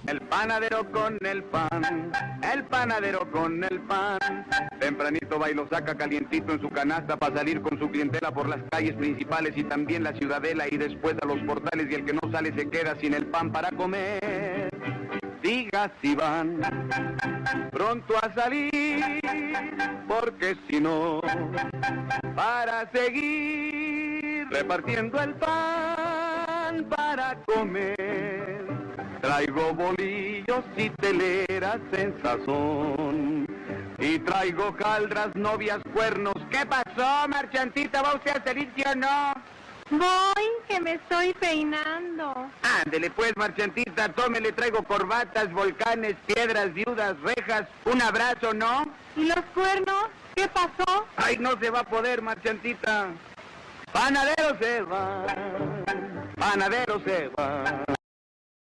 El panadero con el pan, el panadero con el pan. Tempranito va y lo saca calientito en su canasta para salir con su clientela por las calles principales y también la ciudadela y después a los portales, y el que no sale se queda sin el pan para comer. Diga si van pronto a salir, porque si no, para seguir repartiendo el pan para comer. Traigo bolillos y teleras en sazón, y traigo caldras, novias, cuernos. ¿Qué pasó, marchantita? ¿Va usted a salir, sí o no? Voy, que me estoy peinando. Ándele pues, marchantita, tómele, traigo corbatas, volcanes, piedras, viudas, rejas, un abrazo, ¿no? ¿Y los cuernos? ¿Qué pasó? Ay, no se va a poder, marchantita. Panadero se va, panadero se va.